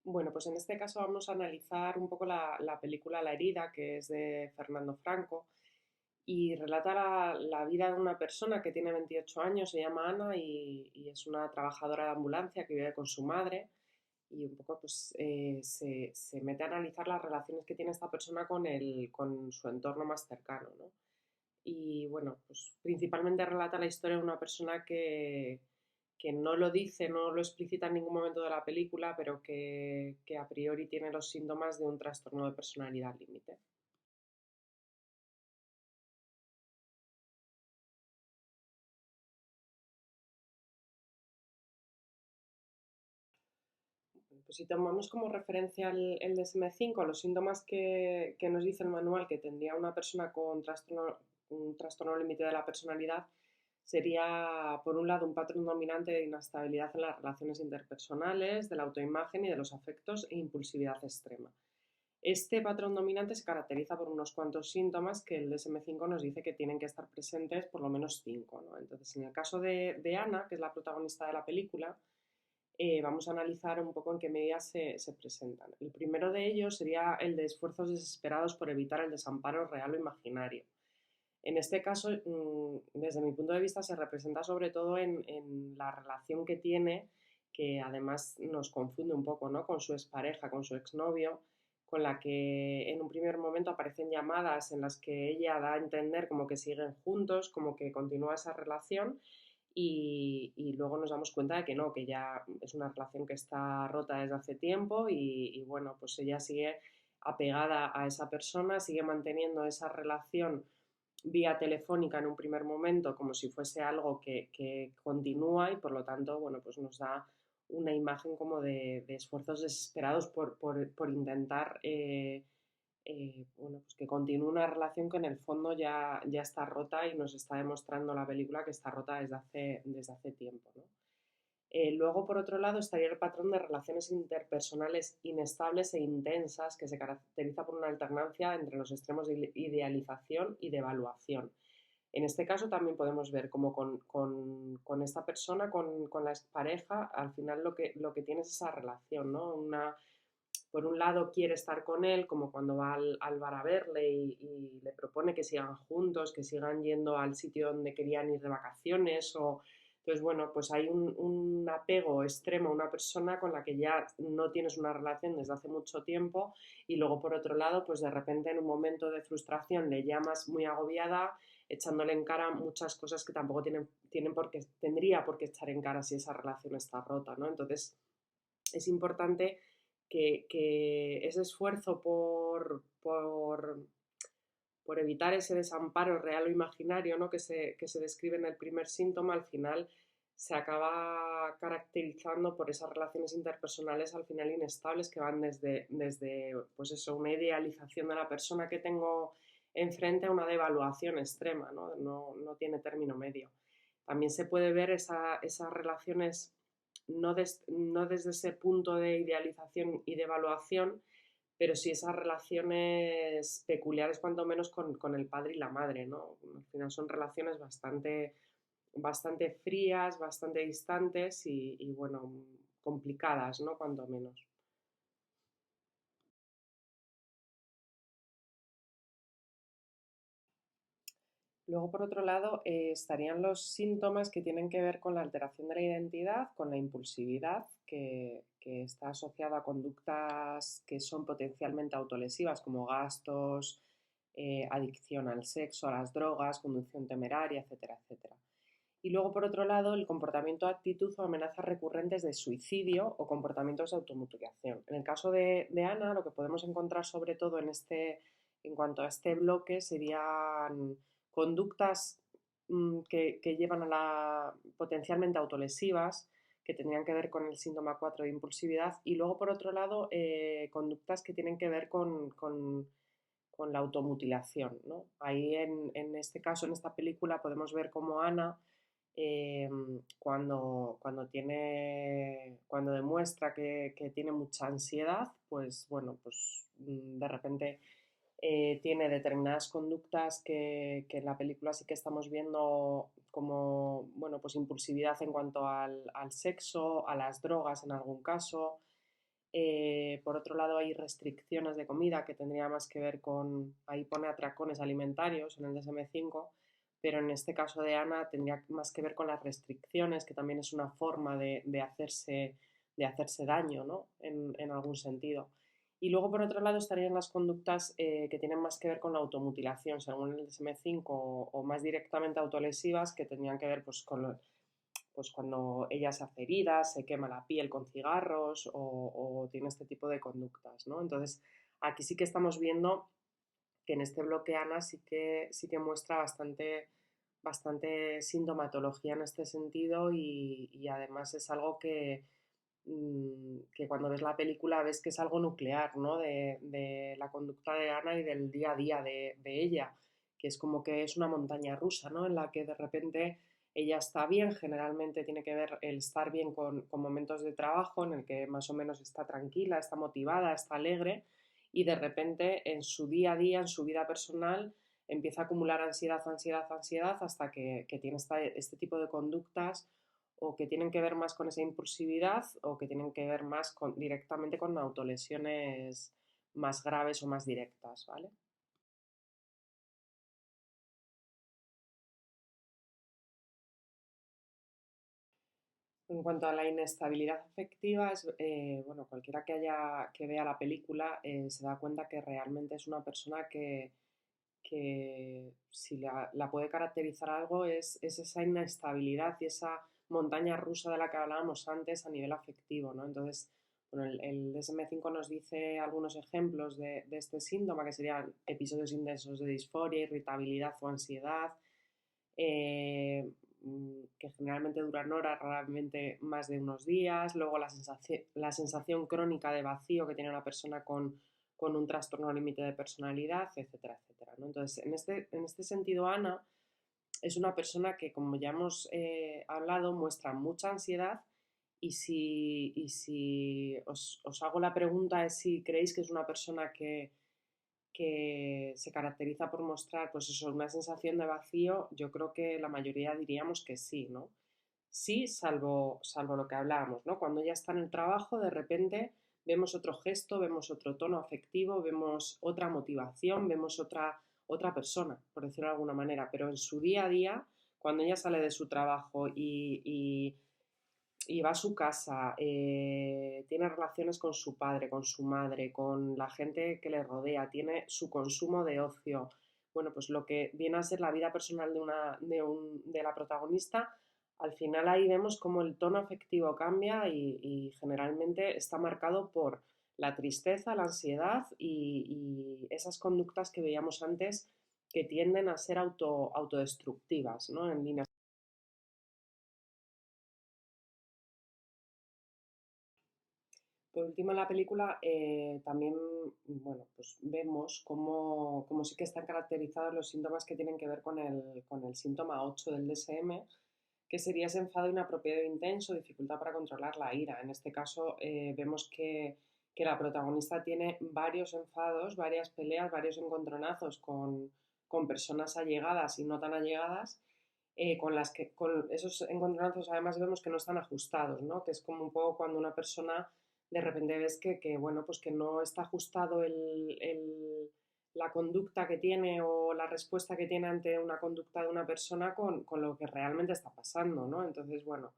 Bueno, pues en este caso vamos a analizar un poco la película La herida, que es de Fernando Franco, y relata la vida de una persona que tiene 28 años, se llama Ana y es una trabajadora de ambulancia que vive con su madre y un poco pues se mete a analizar las relaciones que tiene esta persona con su entorno más cercano, ¿no? Y bueno, pues principalmente relata la historia de una persona que no lo dice, no lo explicita en ningún momento de la película, pero que a priori tiene los síntomas de un trastorno de personalidad límite. Pues si tomamos como referencia el DSM-5, los síntomas que nos dice el manual que tendría una persona con un trastorno límite de la personalidad sería, por un lado, un patrón dominante de inestabilidad en las relaciones interpersonales, de la autoimagen y de los afectos e impulsividad extrema. Este patrón dominante se caracteriza por unos cuantos síntomas que el DSM-5 nos dice que tienen que estar presentes por lo menos 5, ¿no? Entonces, en el caso de Ana, que es la protagonista de la película, vamos a analizar un poco en qué medidas se presentan. El primero de ellos sería el de esfuerzos desesperados por evitar el desamparo real o imaginario. En este caso, desde mi punto de vista, se representa sobre todo en la relación que tiene, que además nos confunde un poco, ¿no? Con su expareja, con su exnovio, con la que en un primer momento aparecen llamadas en las que ella da a entender como que siguen juntos, como que continúa esa relación y luego nos damos cuenta de que no, que ya es una relación que está rota desde hace tiempo y bueno, pues ella sigue apegada a esa persona, sigue manteniendo esa relación vía telefónica en un primer momento como si fuese algo que continúa y por lo tanto, bueno, pues nos da una imagen como de esfuerzos desesperados por intentar bueno, pues que continúe una relación que en el fondo ya está rota y nos está demostrando la película que está rota desde hace tiempo, ¿no? Luego, por otro lado, estaría el patrón de relaciones interpersonales inestables e intensas, que se caracteriza por una alternancia entre los extremos de idealización y de evaluación. En este caso también podemos ver cómo con esta persona, con la expareja, al final lo que tiene es esa relación, ¿no? Por un lado quiere estar con él, como cuando va al bar a verle y le propone que sigan juntos, que sigan yendo al sitio donde querían ir de vacaciones o... Entonces, bueno, pues hay un apego extremo a una persona con la que ya no tienes una relación desde hace mucho tiempo y luego por otro lado, pues de repente en un momento de frustración le llamas muy agobiada, echándole en cara muchas cosas que tampoco tendría por qué echar en cara si esa relación está rota, ¿no? Entonces, es importante que ese esfuerzo por evitar ese desamparo real o imaginario, ¿no? que se describe en el primer síntoma, al final se acaba caracterizando por esas relaciones interpersonales al final inestables que van desde pues eso, una idealización de la persona que tengo enfrente a una devaluación extrema, no tiene término medio. También se puede ver esas relaciones no desde ese punto de idealización y de evaluación, pero sí esas relaciones peculiares, cuanto menos con el padre y la madre, ¿no? Al final son relaciones bastante frías, bastante distantes y bueno, complicadas, ¿no? Cuanto menos. Luego, por otro lado, estarían los síntomas que tienen que ver con la alteración de la identidad, con la impulsividad, que está asociada a conductas que son potencialmente autolesivas, como gastos, adicción al sexo, a las drogas, conducción temeraria, etcétera, etcétera. Y luego, por otro lado, el comportamiento, actitud o amenazas recurrentes de suicidio o comportamientos de automutilación. En el caso de Ana, lo que podemos encontrar sobre todo en cuanto a este bloque serían conductas que llevan a la potencialmente autolesivas, que tendrían que ver con el síntoma 4 de impulsividad, y luego, por otro lado, conductas que tienen que ver con la automutilación, ¿no? Ahí, en este caso, en esta película, podemos ver cómo Ana eh, cuando demuestra que tiene mucha ansiedad, pues bueno, pues de repente tiene determinadas conductas que en la película sí que estamos viendo como, bueno, pues impulsividad en cuanto al sexo, a las drogas en algún caso, Por otro lado, hay restricciones de comida que tendría más que ver con, ahí pone atracones alimentarios en el DSM-5, pero en este caso de Ana tendría más que ver con las restricciones, que también es una forma de hacerse daño, ¿no? En algún sentido. Y luego, por otro lado, estarían las conductas que tienen más que ver con la automutilación, según el DSM-5, o más directamente autolesivas, que tendrían que ver pues, con pues cuando ella se hace heridas, se quema la piel con cigarros o tiene este tipo de conductas, ¿no? Entonces, aquí sí que estamos viendo que en este bloque Ana sí que muestra bastante sintomatología en este sentido y además es algo que cuando ves la película ves que es algo nuclear, ¿no? De la conducta de Ana y del día a día de ella, que es como que es una montaña rusa, ¿no? En la que de repente ella está bien, generalmente tiene que ver el estar bien con momentos de trabajo en el que más o menos está tranquila, está motivada, está alegre y de repente en su día a día, en su vida personal, empieza a acumular ansiedad, ansiedad, ansiedad hasta que tiene este tipo de conductas o que tienen que ver más con esa impulsividad o que tienen que ver más directamente con autolesiones más graves o más directas, ¿vale? En cuanto a la inestabilidad afectiva, bueno, cualquiera que vea la película se da cuenta que realmente es una persona que si la puede caracterizar algo es esa inestabilidad y esa montaña rusa de la que hablábamos antes a nivel afectivo, ¿no? Entonces, bueno, el DSM-5 nos dice algunos ejemplos de este síntoma, que serían episodios intensos de disforia, irritabilidad o ansiedad, eh, que generalmente duran horas, raramente más de unos días. Luego la sensación crónica de vacío que tiene una persona con un trastorno límite de personalidad, etcétera, etcétera, ¿no? Entonces, en este sentido, Ana es una persona que, como ya hemos hablado, muestra mucha ansiedad y si os hago la pregunta es si creéis que es una persona que se caracteriza por mostrar, pues eso, una sensación de vacío, yo creo que la mayoría diríamos que sí, ¿no? Sí, salvo lo que hablábamos, ¿no? Cuando ella está en el trabajo, de repente vemos otro gesto, vemos otro tono afectivo, vemos otra motivación, vemos otra persona, por decirlo de alguna manera, pero en su día a día, cuando ella sale de su trabajo y va a su casa, tiene relaciones con su padre, con su madre, con la gente que le rodea, tiene su consumo de ocio. Bueno, pues lo que viene a ser la vida personal de la protagonista, al final ahí vemos cómo el tono afectivo cambia y generalmente está marcado por la tristeza, la ansiedad y esas conductas que veíamos antes que tienden a ser autodestructivas, ¿no? En líneas. Por último, en la película también, bueno, pues vemos cómo sí que están caracterizados los síntomas que tienen que ver con el síntoma 8 del DSM, que sería ese enfado inapropiado e intenso, dificultad para controlar la ira. En este caso, vemos que la protagonista tiene varios enfados, varias peleas, varios encontronazos con personas allegadas y no tan allegadas, con las que con esos encontronazos además vemos que no están ajustados, ¿no? Que es como un poco cuando una persona de repente ves bueno, pues que no está ajustado la conducta que tiene o la respuesta que tiene ante una conducta de una persona con lo que realmente está pasando, ¿no? Entonces, bueno,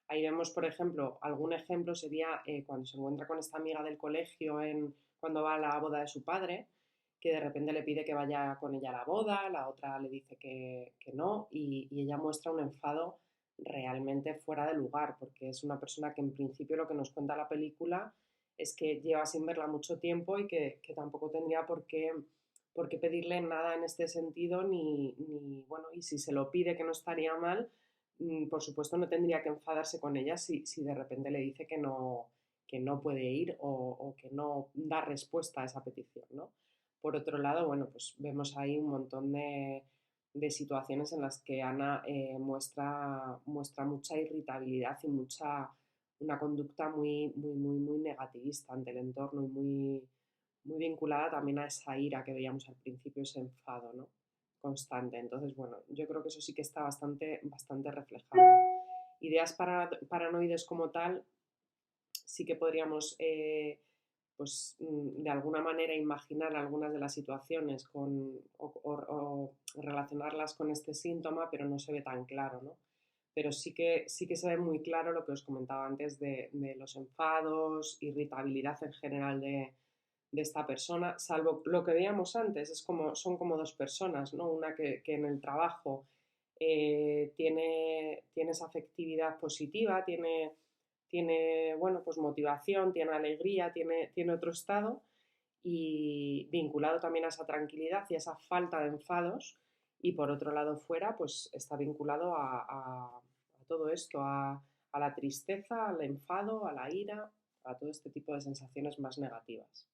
ahí vemos, por ejemplo, algún ejemplo sería cuando se encuentra con esta amiga del colegio cuando va a la boda de su padre, que de repente le pide que vaya con ella a la boda, la otra le dice que no, y ella muestra un enfado realmente fuera de lugar, porque es una persona que en principio lo que nos cuenta la película es que lleva sin verla mucho tiempo y que tampoco tendría por qué pedirle nada en este sentido, bueno, y si se lo pide que no estaría mal, por supuesto no tendría que enfadarse con ella si de repente le dice que no puede ir o que no da respuesta a esa petición, ¿no? Por otro lado, bueno, pues vemos ahí un montón de situaciones en las que Ana muestra mucha irritabilidad y una conducta muy, muy, muy, muy negativista ante el entorno y muy vinculada también a esa ira que veíamos al principio, ese enfado, ¿no? Constante. Entonces, bueno, yo creo que eso sí que está bastante, bastante reflejado. Ideas paranoides como tal, sí que podríamos pues de alguna manera imaginar algunas de las situaciones o relacionarlas con este síntoma, pero no se ve tan claro, ¿no? Pero sí que se ve muy claro lo que os comentaba antes de los enfados, irritabilidad en general de esta persona, salvo lo que veíamos antes, son como dos personas, ¿no? Una que en el trabajo tiene esa afectividad positiva, tiene bueno, pues motivación, tiene alegría, tiene otro estado y vinculado también a esa tranquilidad y a esa falta de enfados. Y por otro lado fuera, pues está vinculado a todo esto, a la tristeza, al enfado, a la ira, a todo este tipo de sensaciones más negativas.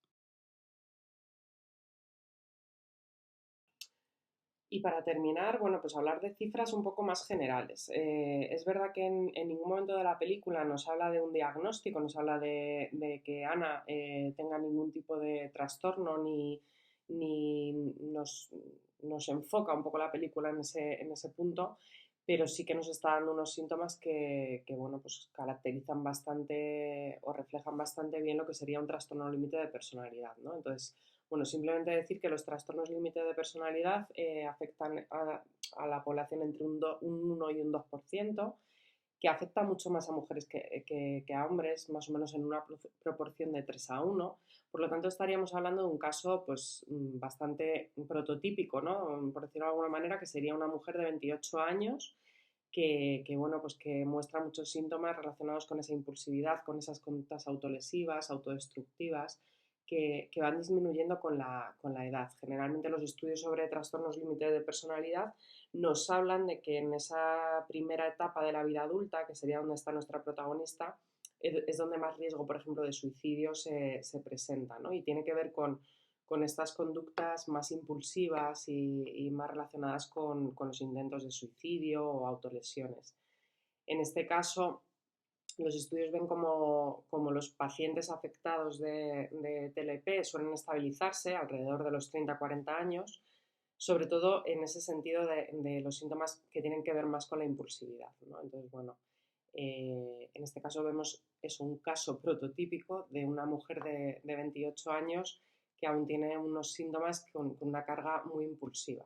Y para terminar, bueno, pues hablar de cifras un poco más generales. Es verdad que en ningún momento de la película nos habla de un diagnóstico, nos habla de que Ana tenga ningún tipo de trastorno ni nos enfoca un poco la película en ese punto, pero sí que nos está dando unos síntomas bueno, pues caracterizan bastante o reflejan bastante bien lo que sería un trastorno límite de personalidad, ¿no? Entonces, bueno, simplemente decir que los trastornos límite de personalidad afectan a la población entre un 1 y un 2%, que afecta mucho más a mujeres que a hombres, más o menos en una proporción de 3 a 1. Por lo tanto, estaríamos hablando de un caso pues, bastante prototípico, ¿no? Por decirlo de alguna manera, que sería una mujer de 28 años bueno, pues que muestra muchos síntomas relacionados con esa impulsividad, con esas conductas autolesivas, autodestructivas, que van disminuyendo con la edad. Generalmente los estudios sobre trastornos límite de personalidad nos hablan de que en esa primera etapa de la vida adulta, que sería donde está nuestra protagonista, es donde más riesgo, por ejemplo, de suicidio se presenta, ¿no? Y tiene que ver con estas conductas más impulsivas y más relacionadas con los intentos de suicidio o autolesiones. En este caso, los estudios ven como los pacientes afectados de TLP suelen estabilizarse alrededor de los 30-40 años, sobre todo en ese sentido de los síntomas que tienen que ver más con la impulsividad, ¿no? Entonces, bueno, en este caso vemos es un caso prototípico de una mujer de 28 años que aún tiene unos síntomas con una carga muy impulsiva.